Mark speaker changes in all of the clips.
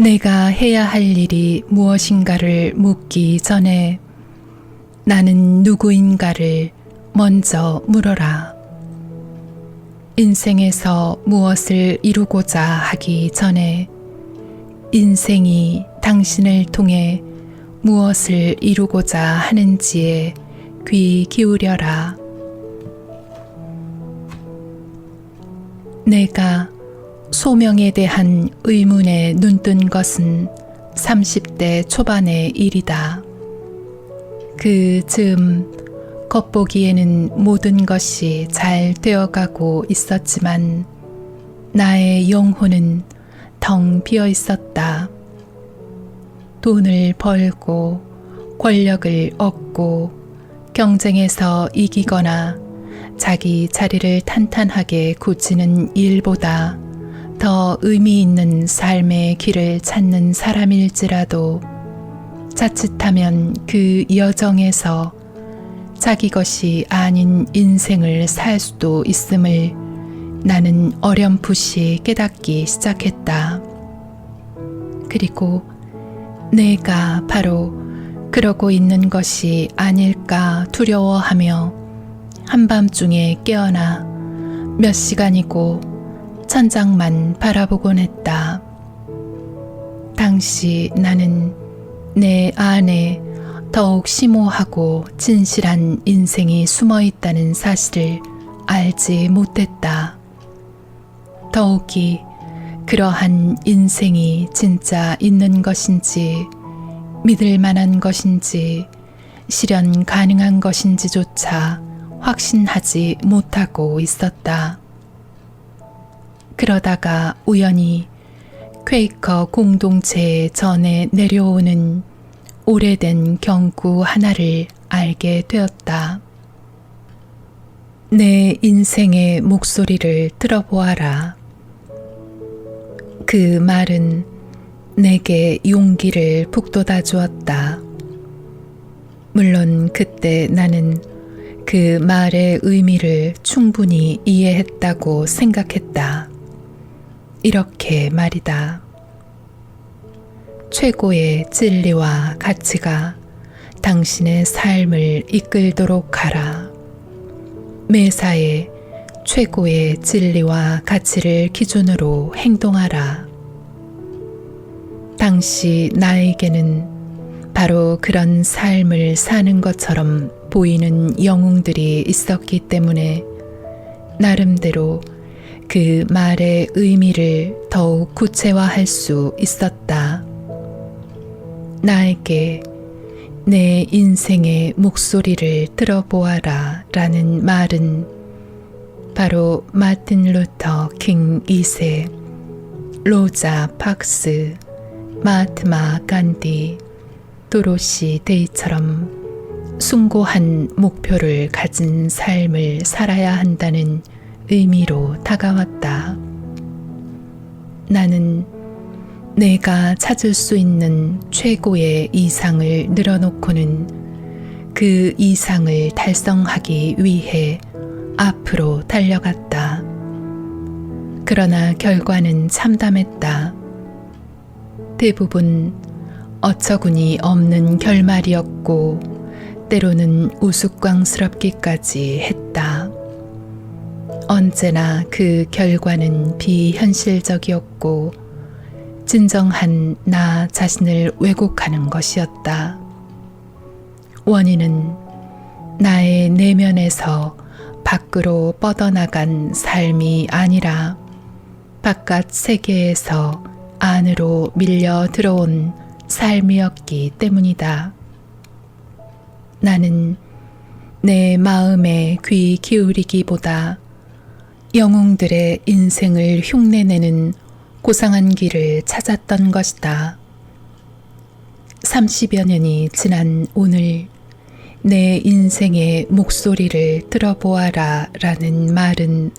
Speaker 1: 내가 해야 할 일이 무엇인가를 묻기 전에 나는 누구인가를 먼저 물어라. 인생에서 무엇을 이루고자 하기 전에 인생이 당신을 통해 무엇을 이루고자 하는지에 귀 기울여라. 내가 소명에 대한 의문에 눈뜬 것은 30대 초반의 일이다. 그 즈음 겉보기에는 모든 것이 잘 되어가고 있었지만 나의 영혼은 텅 비어 있었다. 돈을 벌고 권력을 얻고 경쟁에서 이기거나 자기 자리를 탄탄하게 굳히는 일보다 더 의미 있는 삶의 길을 찾는 사람일지라도 자칫하면 그 여정에서 자기 것이 아닌 인생을 살 수도 있음을 나는 어렴풋이 깨닫기 시작했다. 그리고 내가 바로 그러고 있는 것이 아닐까 두려워하며 한밤중에 깨어나 몇 시간이고 천장만 바라보곤 했다. 당시 나는 내 안에 더욱 심오하고 진실한 인생이 숨어 있다는 사실을 알지 못했다. 더욱이 그러한 인생이 진짜 있는 것인지 믿을 만한 것인지 실현 가능한 것인지조차 확신하지 못하고 있었다. 그러다가 우연히 퀘이커 공동체의 전에 내려오는 오래된 경구 하나를 알게 되었다. 내 인생의 목소리를 들어보아라. 그 말은 내게 용기를 북돋아 주었다. 물론 그때 나는 그 말의 의미를 충분히 이해했다고 생각했다. 이렇게 말이다. 최고의 진리와 가치가 당신의 삶을 이끌도록 하라. 매사에 최고의 진리와 가치를 기준으로 행동하라. 당시 나에게는 바로 그런 삶을 사는 것처럼 보이는 영웅들이 있었기 때문에 나름대로 그 말의 의미를 더욱 구체화할 수 있었다. 나에게 내 인생의 목소리를 들어보아라 라는 말은 바로 마틴 루터 킹 2세, 로자 박스, 마하트마 간디, 도로시 데이처럼 숭고한 목표를 가진 삶을 살아야 한다는 의미로 다가왔다. 나는 내가 찾을 수 있는 최고의 이상을 늘어놓고는 그 이상을 달성하기 위해 앞으로 달려갔다. 그러나 결과는 참담했다. 대부분 어처구니 없는 결말이었고 때로는 우스꽝스럽기까지 했다. 언제나 그 결과는 비현실적이었고 진정한 나 자신을 왜곡하는 것이었다. 원인은 나의 내면에서 밖으로 뻗어나간 삶이 아니라 바깥 세계에서 안으로 밀려 들어온 삶이었기 때문이다. 나는 내 마음에 귀 기울이기보다 영웅들의 인생을 흉내내는 고상한 길을 찾았던 것이다. 30여 년이 지난 오늘 내 인생의 목소리를 들어보아라 라는 말은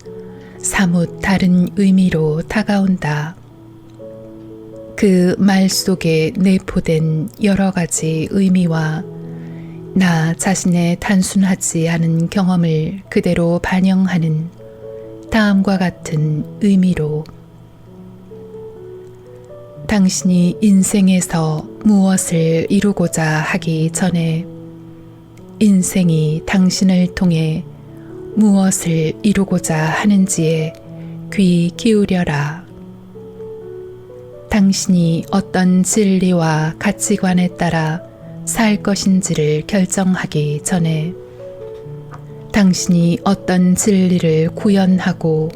Speaker 1: 사뭇 다른 의미로 다가온다. 그 말 속에 내포된 여러 가지 의미와 나 자신의 단순하지 않은 경험을 그대로 반영하는 다음과 같은 의미로 당신이 인생에서 무엇을 이루고자 하기 전에 인생이 당신을 통해 무엇을 이루고자 하는지에 귀 기울여라. 당신이 어떤 진리와 가치관에 따라 살 것인지를 결정하기 전에 당신이 어떤 진리를 구현하고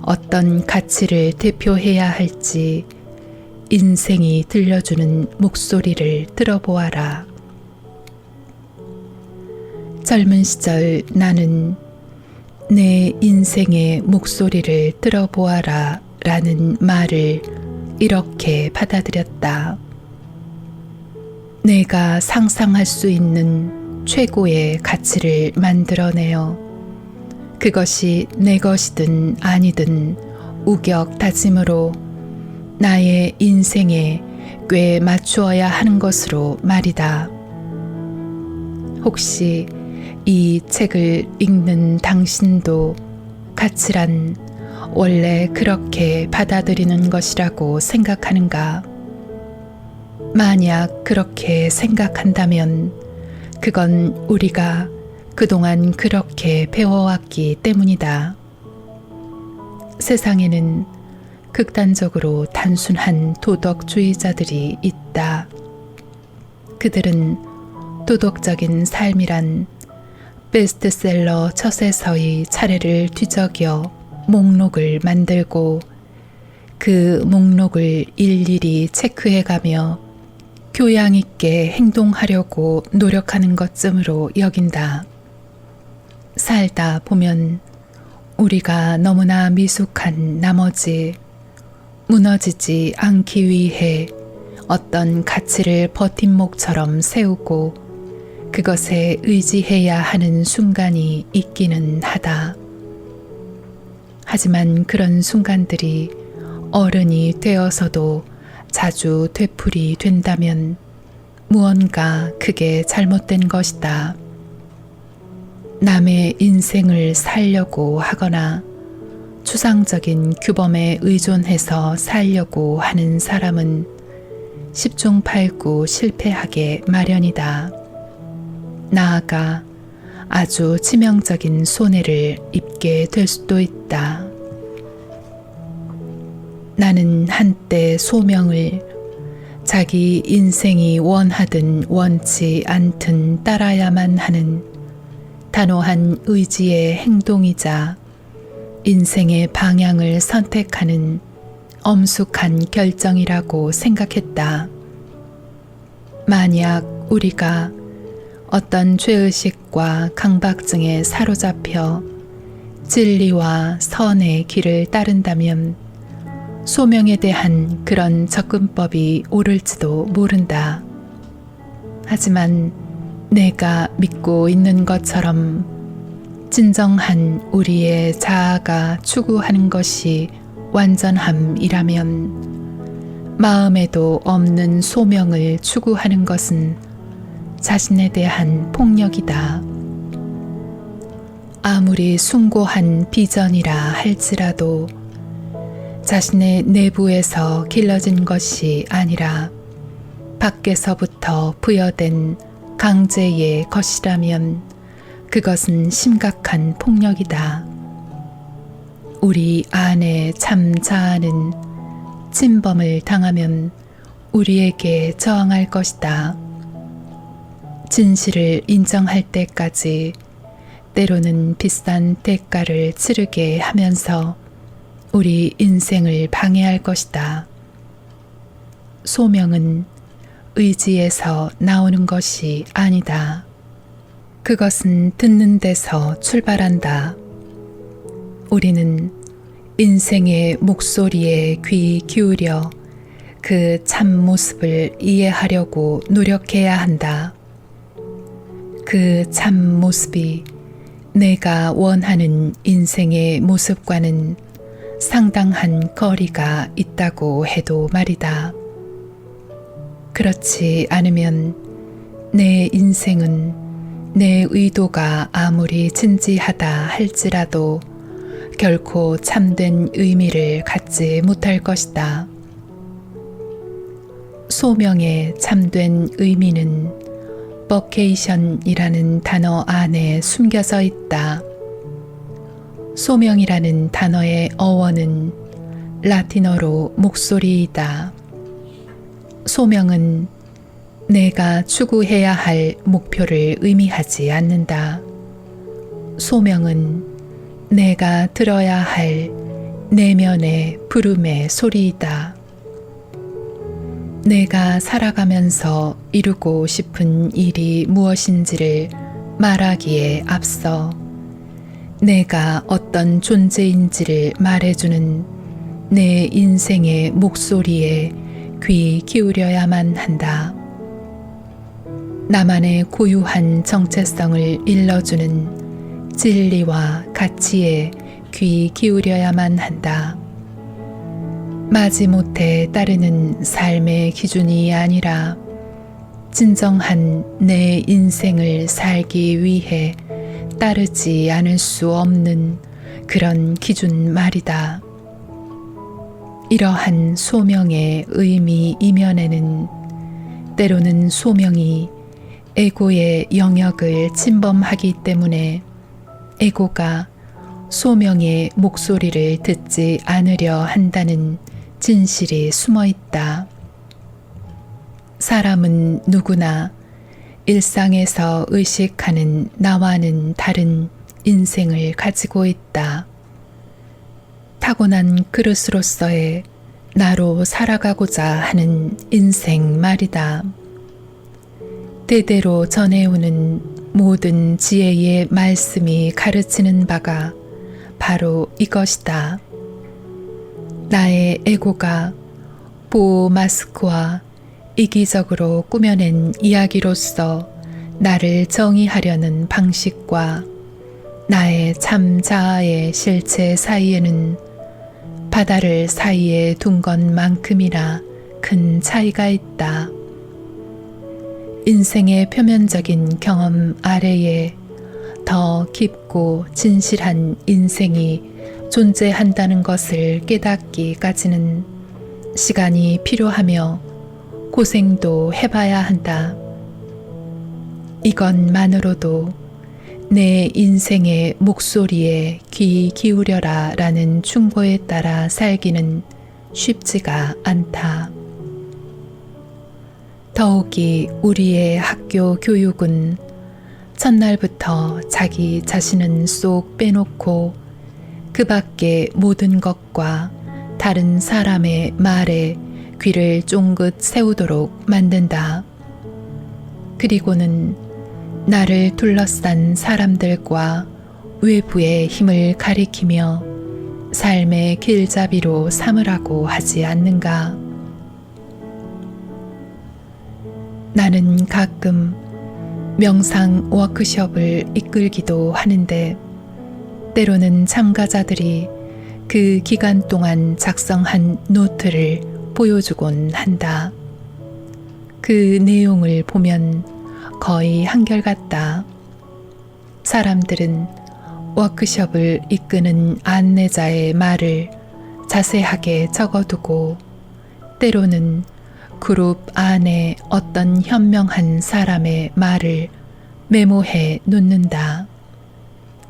Speaker 1: 어떤 가치를 대표해야 할지 인생이 들려주는 목소리를 들어보아라. 젊은 시절 나는 내 인생의 목소리를 들어보아라 라는 말을 이렇게 받아들였다. 내가 상상할 수 있는 최고의 가치를 만들어내어 그것이 내 것이든 아니든 우격 다짐으로 나의 인생에 꽤 맞추어야 하는 것으로 말이다. 혹시 이 책을 읽는 당신도 가치란 원래 그렇게 받아들이는 것이라고 생각하는가? 만약 그렇게 생각한다면 그건 우리가 그동안 그렇게 배워왔기 때문이다. 세상에는 극단적으로 단순한 도덕주의자들이 있다. 그들은 도덕적인 삶이란 베스트셀러 첫에서의 차례를 뒤적여 목록을 만들고 그 목록을 일일이 체크해가며 교양 있게 행동하려고 노력하는 것쯤으로 여긴다. 살다 보면 우리가 너무나 미숙한 나머지 무너지지 않기 위해 어떤 가치를 버팀목처럼 세우고 그것에 의지해야 하는 순간이 있기는 하다. 하지만 그런 순간들이 어른이 되어서도 자주 되풀이 된다면 무언가 크게 잘못된 것이다. 남의 인생을 살려고 하거나 추상적인 규범에 의존해서 살려고 하는 사람은 10중 8구 실패하게 마련이다. 나아가 아주 치명적인 손해를 입게 될 수도 있다. 나는 한때 소명을 자기 인생이 원하든 원치 않든 따라야만 하는 단호한 의지의 행동이자 인생의 방향을 선택하는 엄숙한 결정이라고 생각했다. 만약 우리가 어떤 죄의식과 강박증에 사로잡혀 진리와 선의 길을 따른다면 소명에 대한 그런 접근법이 옳을지도 모른다. 하지만 내가 믿고 있는 것처럼 진정한 우리의 자아가 추구하는 것이 완전함이라면 마음에도 없는 소명을 추구하는 것은 자신에 대한 폭력이다. 아무리 숭고한 비전이라 할지라도 자신의 내부에서 길러진 것이 아니라 밖에서부터 부여된 강제의 것이라면 그것은 심각한 폭력이다. 우리 안에 참 자아는 침범을 당하면 우리에게 저항할 것이다. 진실을 인정할 때까지 때로는 비싼 대가를 치르게 하면서 우리 인생을 방해할 것이다. 소명은 의지에서 나오는 것이 아니다. 그것은 듣는 데서 출발한다. 우리는 인생의 목소리에 귀 기울여 그 참 모습을 이해하려고 노력해야 한다. 그 참 모습이 내가 원하는 인생의 모습과는 상당한 거리가 있다고 해도 말이다. 그렇지 않으면 내 인생은 내 의도가 아무리 진지하다 할지라도 결코 참된 의미를 갖지 못할 것이다. 소명의 참된 의미는 vocation이라는 단어 안에 숨겨져 있다. 소명이라는 단어의 어원은 라틴어로 목소리이다. 소명은 내가 추구해야 할 목표를 의미하지 않는다. 소명은 내가 들어야 할 내면의 부름의 소리이다. 내가 살아가면서 이루고 싶은 일이 무엇인지를 말하기에 앞서 내가 어떤 존재인지를 말해주는 내 인생의 목소리에 귀 기울여야만 한다. 나만의 고유한 정체성을 일러주는 진리와 가치에 귀 기울여야만 한다. 마지못해 따르는 삶의 기준이 아니라 진정한 내 인생을 살기 위해 따르지 않을 수 없는 그런 기준 말이다. 이러한 소명의 의미 이면에는 때로는 소명이 에고의 영역을 침범하기 때문에 에고가 소명의 목소리를 듣지 않으려 한다는 진실이 숨어 있다. 사람은 누구나 일상에서 의식하는 나와는 다른 인생을 가지고 있다. 타고난 그릇으로서의 나로 살아가고자 하는 인생 말이다. 대대로 전해오는 모든 지혜의 말씀이 가르치는 바가 바로 이것이다. 나의 에고가 보호 마스크와 이기적으로 꾸며낸 이야기로서 나를 정의하려는 방식과 나의 참 자아의 실체 사이에는 바다를 사이에 둔 것만큼이나 큰 차이가 있다. 인생의 표면적인 경험 아래에 더 깊고 진실한 인생이 존재한다는 것을 깨닫기까지는 시간이 필요하며 고생도 해봐야 한다. 이것만으로도 내 인생의 목소리에 귀 기울여라 라는 충고에 따라 살기는 쉽지가 않다. 더욱이 우리의 학교 교육은 첫날부터 자기 자신은 쏙 빼놓고 그 밖의 모든 것과 다른 사람의 말에 귀를 쫑긋 세우도록 만든다. 그리고는 나를 둘러싼 사람들과 외부의 힘을 가리키며 삶의 길잡이로 삼으라고 하지 않는가? 나는 가끔 명상 워크숍을 이끌기도 하는데 때로는 참가자들이 그 기간 동안 작성한 노트를 보여주곤 한다. 그 내용을 보면 거의 한결같다. 사람들은 워크숍을 이끄는 안내자의 말을 자세하게 적어두고 때로는 그룹 안에 어떤 현명한 사람의 말을 메모해 놓는다.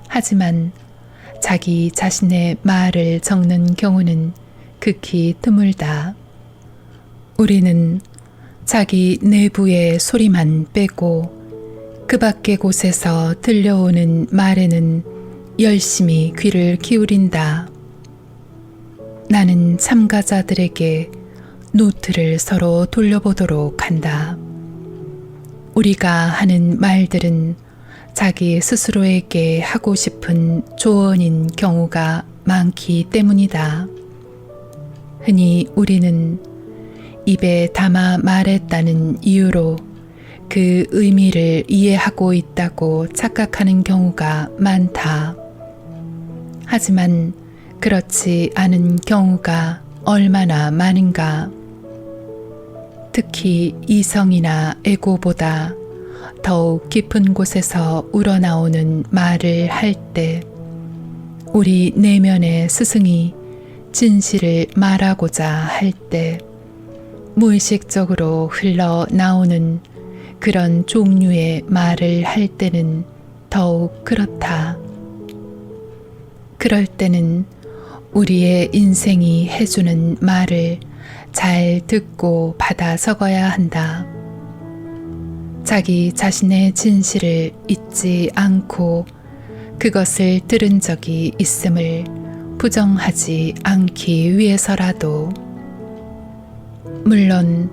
Speaker 1: 하지만 자기 자신의 말을 적는 경우는 극히 드물다. 우리는 자기 내부의 소리만 빼고 그 밖의 곳에서 들려오는 말에는 열심히 귀를 기울인다. 나는 참가자들에게 노트를 서로 돌려보도록 한다. 우리가 하는 말들은 자기 스스로에게 하고 싶은 조언인 경우가 많기 때문이다. 흔히 우리는 입에 담아 말했다는 이유로 그 의미를 이해하고 있다고 착각하는 경우가 많다. 하지만 그렇지 않은 경우가 얼마나 많은가. 특히 이성이나 에고보다 더욱 깊은 곳에서 우러나오는 말을 할 때 우리 내면의 스승이 진실을 말하고자 할 때 무의식적으로 흘러나오는 그런 종류의 말을 할 때는 더욱 그렇다. 그럴 때는 우리의 인생이 해주는 말을 잘 듣고 받아 적어야 한다. 자기 자신의 진실을 잊지 않고 그것을 들은 적이 있음을 부정하지 않기 위해서라도. 물론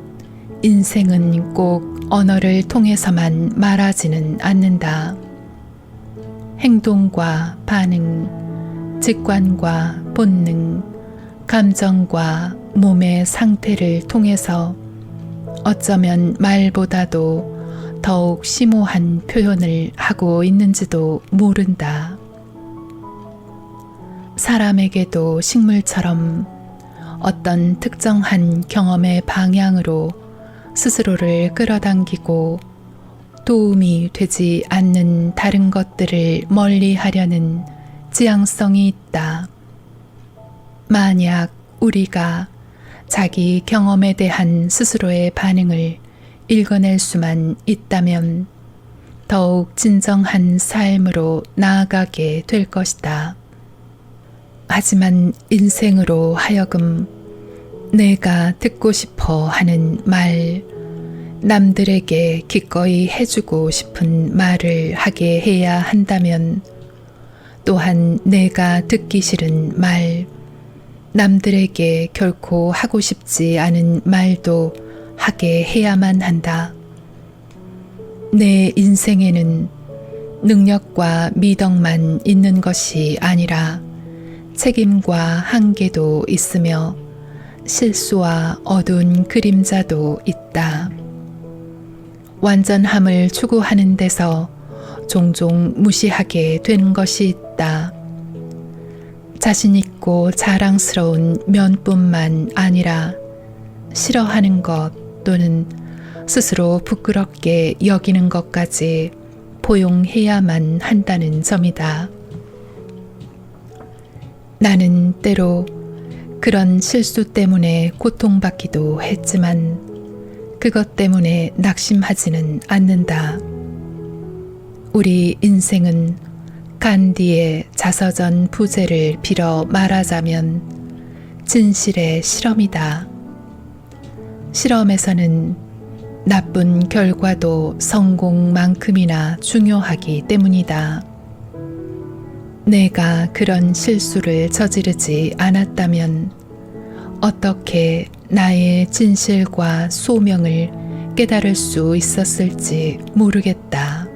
Speaker 1: 인생은 꼭 언어를 통해서만 말하지는 않는다. 행동과 반응, 직관과 본능, 감정과 몸의 상태를 통해서 어쩌면 말보다도 더욱 심오한 표현을 하고 있는지도 모른다. 사람에게도 식물처럼 어떤 특정한 경험의 방향으로 스스로를 끌어당기고 도움이 되지 않는 다른 것들을 멀리 하려는 지향성이 있다. 만약 우리가 자기 경험에 대한 스스로의 반응을 읽어낼 수만 있다면 더욱 진정한 삶으로 나아가게 될 것이다. 하지만 인생으로 하여금 내가 듣고 싶어 하는 말, 남들에게 기꺼이 해주고 싶은 말을 하게 해야 한다면 또한 내가 듣기 싫은 말, 남들에게 결코 하고 싶지 않은 말도 하게 해야만 한다. 내 인생에는 능력과 미덕만 있는 것이 아니라 책임과 한계도 있으며 실수와 어두운 그림자도 있다. 완전함을 추구하는 데서 종종 무시하게 된 것이 있다. 자신 있고 자랑스러운 면뿐만 아니라 싫어하는 것 또는 스스로 부끄럽게 여기는 것까지 포용해야만 한다는 점이다. 나는 때로 그런 실수 때문에 고통받기도 했지만 그것 때문에 낙심하지는 않는다. 우리 인생은 간디의 자서전 부제를 빌어 말하자면 진실의 실험이다. 실험에서는 나쁜 결과도 성공만큼이나 중요하기 때문이다. 내가 그런 실수를 저지르지 않았다면 어떻게 나의 진실과 소명을 깨달을 수 있었을지 모르겠다.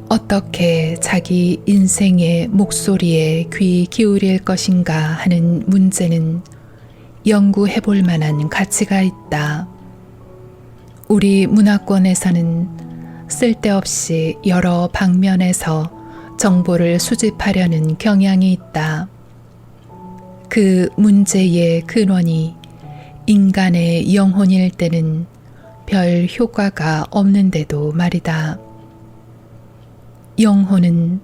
Speaker 1: 어떻게 자기 인생의 목소리에 귀 기울일 것인가 하는 문제는 연구해 볼 만한 가치가 있다. 우리 문화권에서는 쓸데없이 여러 방면에서 정보를 수집하려는 경향이 있다. 그 문제의 근원이 인간의 영혼일 때는 별 효과가 없는데도 말이다. 영혼은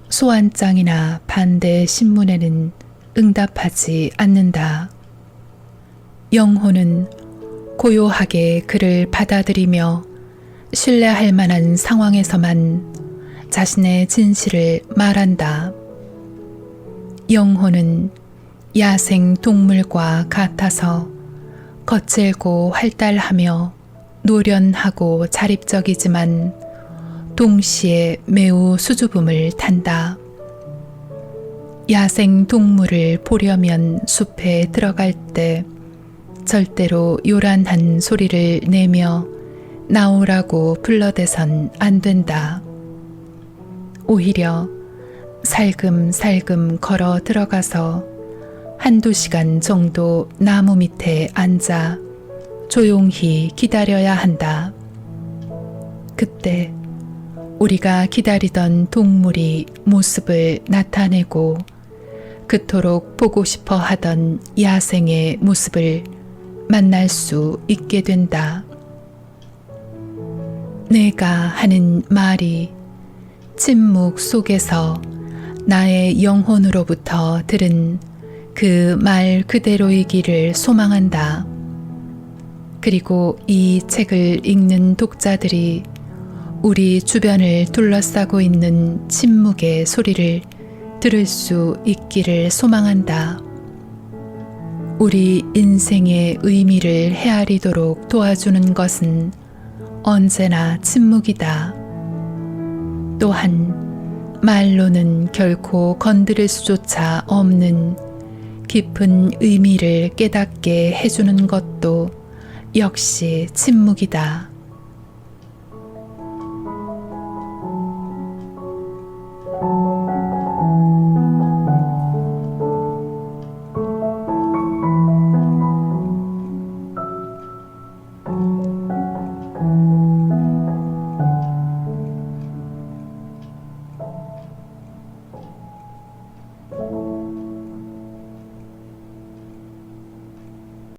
Speaker 1: 소환장이나 반대 신문에는 응답하지 않는다. 영혼은 고요하게 그를 받아들이며 신뢰할 만한 상황에서만 자신의 진실을 말한다. 영혼은 야생 동물과 같아서 거칠고 활달하며 노련하고 자립적이지만 동시에 매우 수줍음을 탄다. 야생 동물을 보려면 숲에 들어갈 때 절대로 요란한 소리를 내며 나오라고 불러대선 안 된다. 오히려 살금살금 걸어 들어가서 한두 시간 정도 나무 밑에 앉아 조용히 기다려야 한다. 그때 우리가 기다리던 동물이 모습을 나타내고 그토록 보고 싶어 하던 야생의 모습을 만날 수 있게 된다. 내가 하는 말이 침묵 속에서 나의 영혼으로부터 들은 그 말 그대로이기를 소망한다. 그리고 이 책을 읽는 독자들이 우리 주변을 둘러싸고 있는 침묵의 소리를 들을 수 있기를 소망한다. 우리 인생의 의미를 헤아리도록 도와주는 것은 언제나 침묵이다. 또한 말로는 결코 건드릴 수조차 없는 깊은 의미를 깨닫게 해주는 것도 역시 침묵이다.